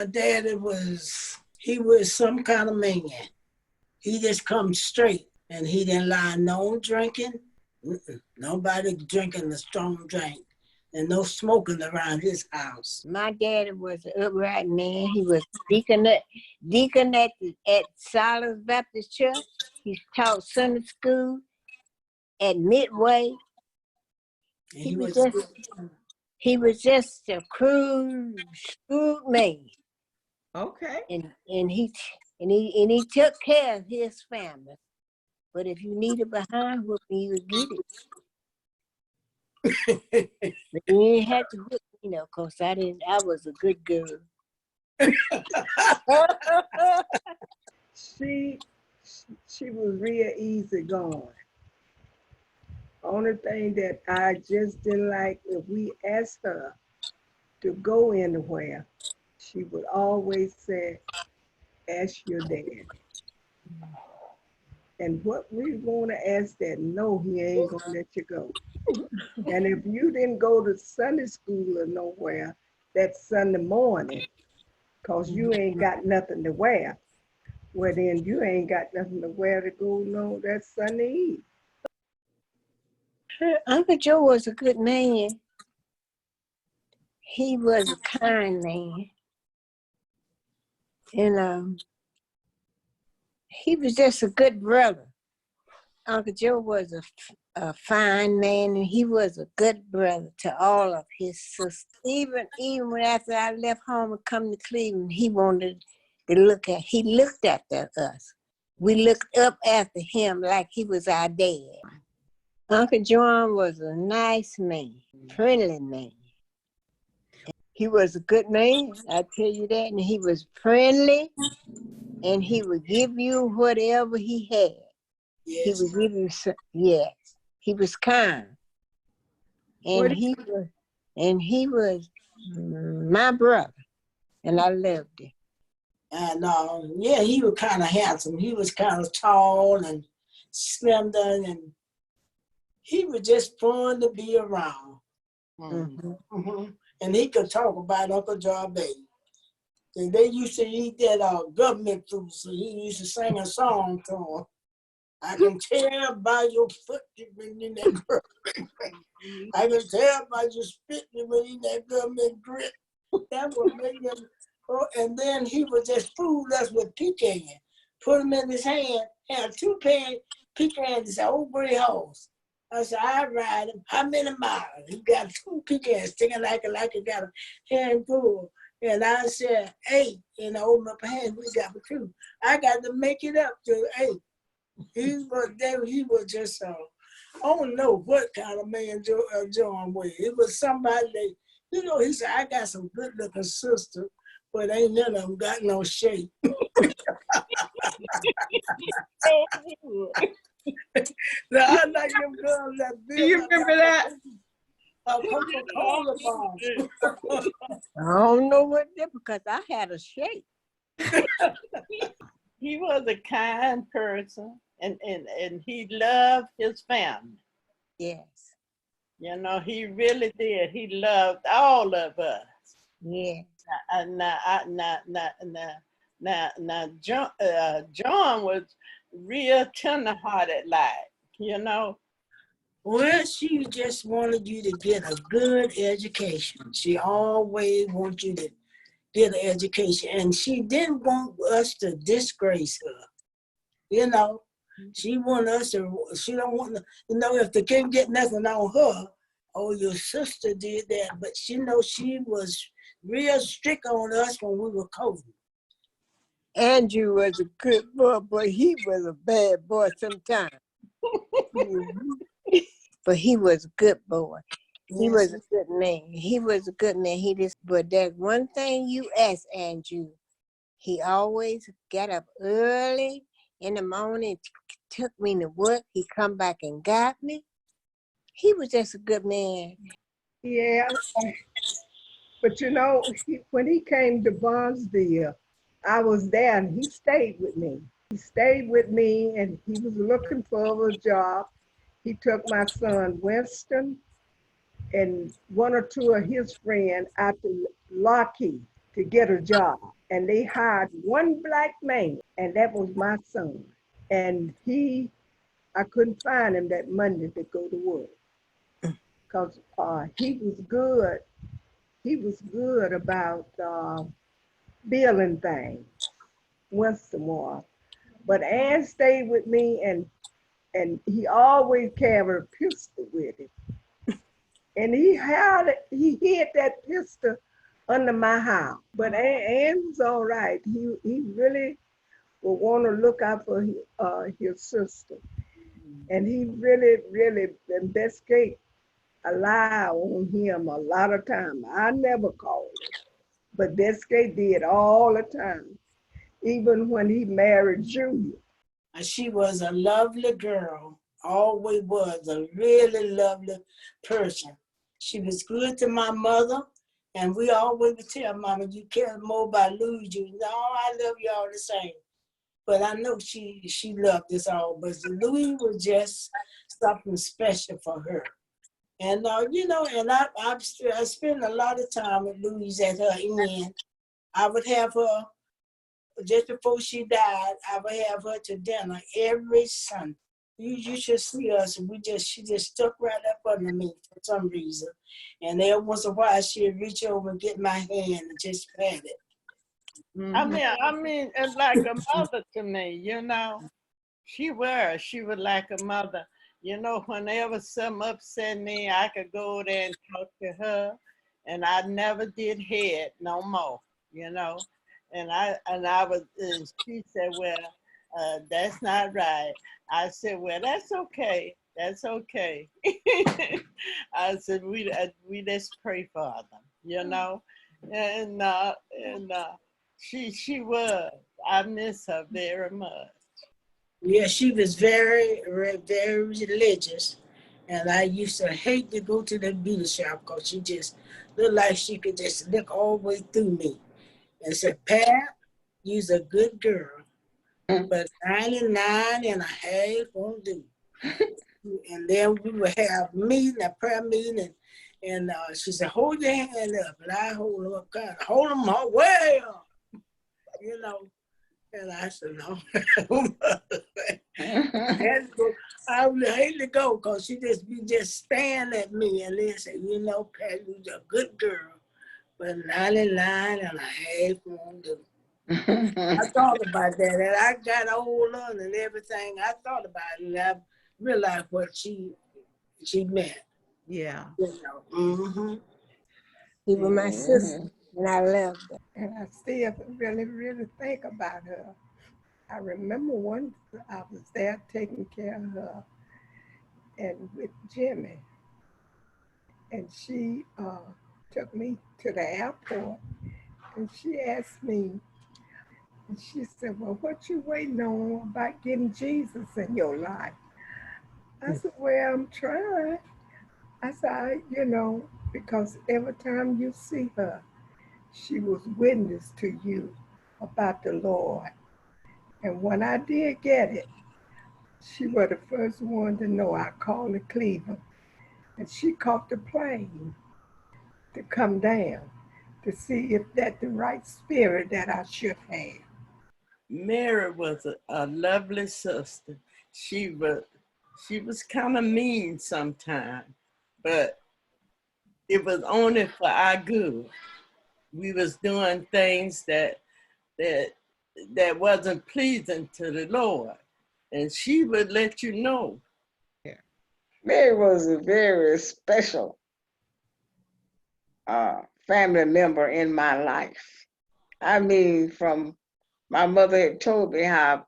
My daddy he was some kind of man. He just come straight, and he didn't lie no drinking. Nobody drinking the strong drink, and no smoking around his house. My daddy was an upright man. He was deacon at Silas Baptist Church. He taught Sunday school at Midway. He was just a crude man. Okay. And he took care of his family. But if you needed behind whooping, you would get it. But you didn't have to whip me, cause I was a good girl. She was real easy going. Only thing that I just didn't like, if we asked her to go anywhere, she would always say, ask your dad. And what we want to ask that, no, he ain't gonna let you go. And if you didn't go to Sunday school or nowhere that Sunday morning, cause you ain't got nothing to wear, well then you ain't got nothing to wear to go that Sunday Eve. Uncle Joe was a good man. He was a kind man. And he was just a good brother. Uncle Joe was a fine man, and he was a good brother to all of his sisters. Even when after I left home and come to Cleveland, he wanted to he looked after us. We looked up after him like he was our dad. Uncle John was a nice man, friendly man. He was a good man, I tell you that, and he was friendly, and he would give you whatever he had. Yes. He would give you yes. He was kind. And he was my brother, and I loved him. And he was kind of handsome. He was kind of tall and slender, and he was just fun to be around. Mm-hmm. Mm-hmm. And he could talk about Uncle John Baby. And they used to eat that government food, so he used to sing a song to him. I can tell by your foot when in that grip. I can tell by your spit when in that government grip. That would make him. And then he would just fool us with pecan. Put them in his hand, had 2 pecans, this old gray horse. I said, I ride him. How many miles? He got 2 pecans sticking like it got a handful. And I said, 8. And I opened up a hand, we got 2. I got to make it up to 8. He was just, I don't know what kind of man John was. It was somebody that, he said, I got some good looking sisters, but ain't none of them got no shape. Now, I like them girls that big. Do you remember that? Coca-Cola bombs. I don't know what it is because I had a shape. He was a kind person, and he loved his family. Yes. He really did. He loved all of us. Yes. Now, John was real tender-hearted, Well, she just wanted you to get a good education. She always wanted you to get an education, and she didn't want us to disgrace her. She wanted us to. She don't want to. If they can't get nothing on her, oh, your sister did that, but she was real strict on us when we were COVID. Andrew was a good boy, but he was a bad boy sometimes. But he was a good boy. He was a good man. But that one thing you asked Andrew, he always got up early in the morning, took me to work. He come back and got me. He was just a good man. Yeah. But when he came to Barnesville, I was there and he stayed with me. And he was looking for a job. He took my son Winston and 1 or 2 of his friends out to Lockheed. to get a job. And they hired one black man, and that was my son. And I couldn't find him that Monday to go to work because he was good. He was good about building things once in a while. But Ann stayed with me, and he always carried a pistol with him. And he hid that pistol under my house. But Ann was all right. He really would want to look out for his sister. And he really investigate a lie on him a lot of time. I never called him, but Descape did all the time, even when he married Julia. And she was a lovely girl, always was a really lovely person. She was good to my mother, and we always would tell Mama, you care more about Louis. You know, I love you all the same. But I know she loved us all, but Louis was just something special for her. And, you know, and I spent a lot of time with Louise at her end. I would have her, just before she died, I would have her to dinner every Sunday. You should see us. She just stuck right up under me for some reason. And every once in a while, she'd reach over and get my hand and just pat it. Mm-hmm. I mean, it's like a mother to me, you know. She was like a mother. You know, whenever something upset me, I could go there and talk to her, and I never did head no more, you know. And she said, well, that's not right. I said, well, that's okay. That's okay. I said, we just pray for them, you know. And she was. I miss her very much. Yeah, she was very, very religious. And I used to hate to go to the beauty shop because she just looked like she could just look all the way through me. And said, Pat, you's a good girl, but 99.5 won't do. And then we would have a prayer meeting, and she said, hold your hand up. And I hold them up, kind of hold them all way up, you know. And I said, no. I would hate to go because she just staring at me and then say, you know, Pat, you're a good girl, but 99.5 won't do. I thought about that, and I got older and everything. I thought about it, and I realized what she meant. Yeah. You know. Mm-hmm. She was my sister, and I loved her. And I still really think about her. I remember once I was there taking care of her and with Jimmy. And she took me to the airport and she asked me, and she said, well, what you waiting on about getting Jesus in your life? I said, well, I'm trying. I said, you know, because every time you see her, she was witness to you about the Lord. And when I did get it, she was the first one to know. I called her Cleveland, and she caught the plane to come down to see if that's the right spirit that I should have. Mary was a lovely sister. She was kind of mean sometimes, but it was only for our good. We was doing things that wasn't pleasing to the Lord, and she would let you know. Yeah. Mary was a very special family member in my life. I mean, from my mother had told me how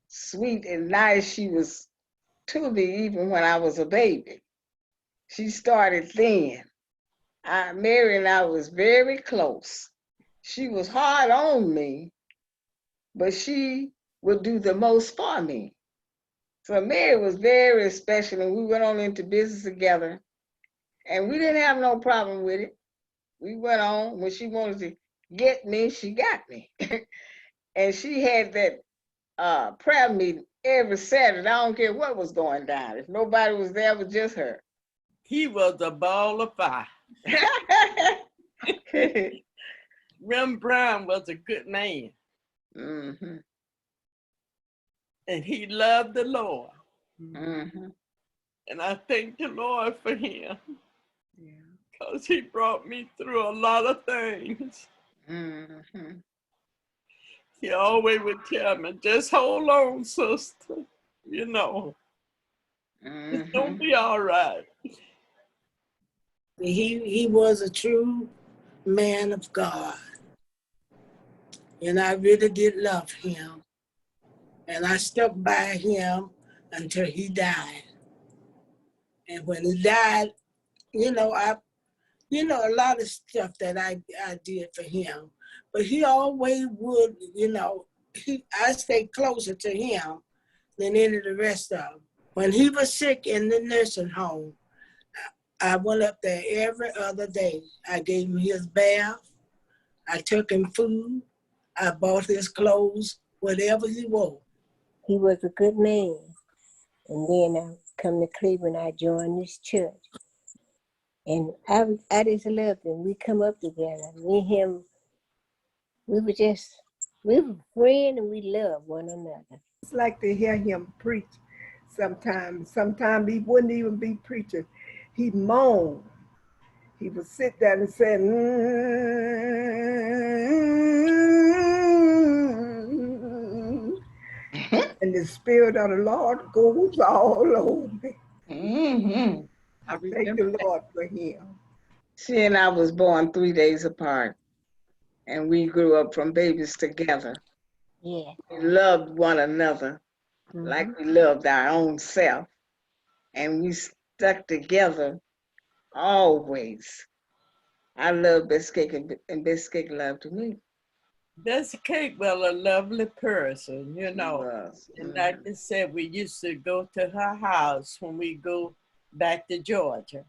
sweet and nice she was to me even when I was a baby. She started then. Mary and I was very close. She was hard on me, but she would do the most for me. So Mary was very special, and we went on into business together, and we didn't have no problem with it. We went on. When she wanted to get me, she got me. And she had that prayer meeting every Saturday. I don't care what was going down. If nobody was there, it was just her. He was a ball of fire. Rem Brown was a good man, Mm-hmm. and he loved the Lord. Mm-hmm. And I thank the Lord for him, Yeah. because he brought me through a lot of things. Mm-hmm. He always would tell me, just hold on, sister. You know, it's gonna Mm-hmm. be all right. He was a true man of God. And I really did love him. And I stuck by him until he died. And when he died, a lot of stuff that I did for him. But he always would, I stayed closer to him than any of the rest of them. When he was sick in the nursing home, I went up there every other day. I gave him his bath. I took him food. I bought his clothes, whatever he wore. He was a good man. And then I come to Cleveland, I joined this church. And I just loved him. We come up together. Me and him, we were friends and we loved one another. It's like to hear him preach sometimes. Sometimes he wouldn't even be preaching. He'd moan. He would sit there and say, and the Spirit of the Lord goes all over me. Mm-hmm. I Thank remember the Lord for him. She and I was born 3 days apart, and we grew up from babies together. Yeah. We loved one another like we loved our own self, and we stuck together always. I love Biscayne, and Biscayne loved me. Bessie Cake was a lovely person, She was. And like I said, we used to go to her house when we go back to Georgia.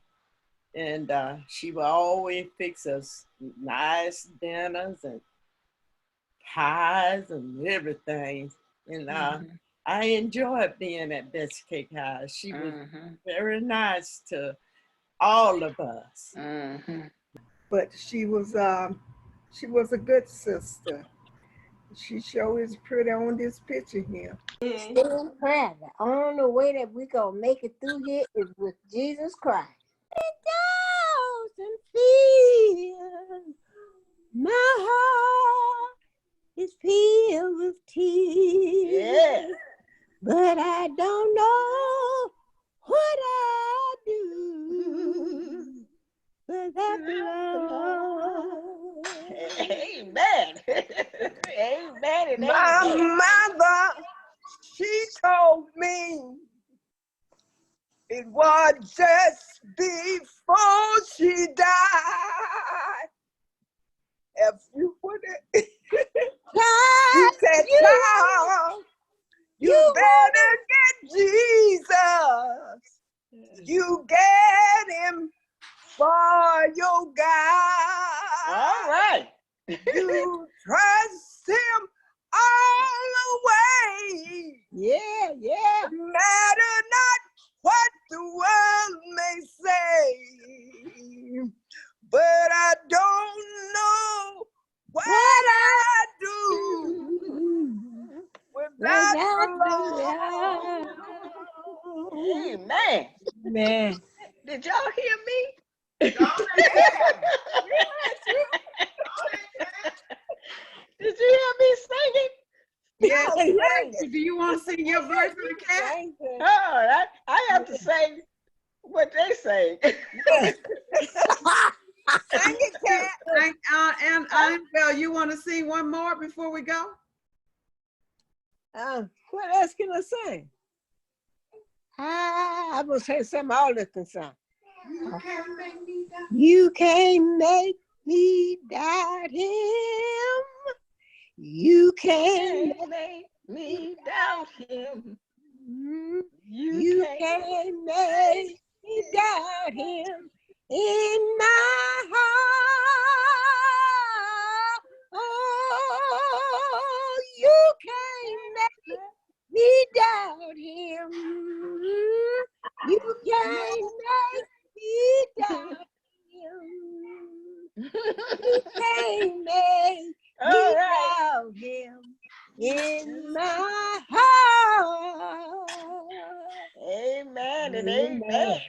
And she would always fix us nice dinners and pies and everything. And I enjoyed being at Bessie Cake House. She was very nice to all of us. Mm-hmm. But she was a good sister. She sure is pretty on this picture here. Still private. Only way that we gonna make it through here is with Jesus Christ. 1,000 feet, my heart is filled with tears. Yeah. But I don't know what I do without the Lord. Amen. Amen and My amen. mother, she told me it was just before she died. If you would have, you said, child, you better get Jesus. You get him for your God. All right. You trust him all the way. Yeah, yeah. No matter not what the world may say. But I don't know what I do without the Lord. Amen. Man. Did y'all hear me? Did you hear me singing? Yes, Do you want to sing your version of Cat? Oh, I have to say what they say. sing it, Cat. And Annabelle, you want to sing one more before we go? What else can I say? I'm gonna say something all this can sing. You can't make me doubt him. You can't make me doubt him. You can't make me doubt him in my heart. Oh, you can't make me doubt him. You can't make me doubt him. You can't make in my heart. Amen and Amen. amen.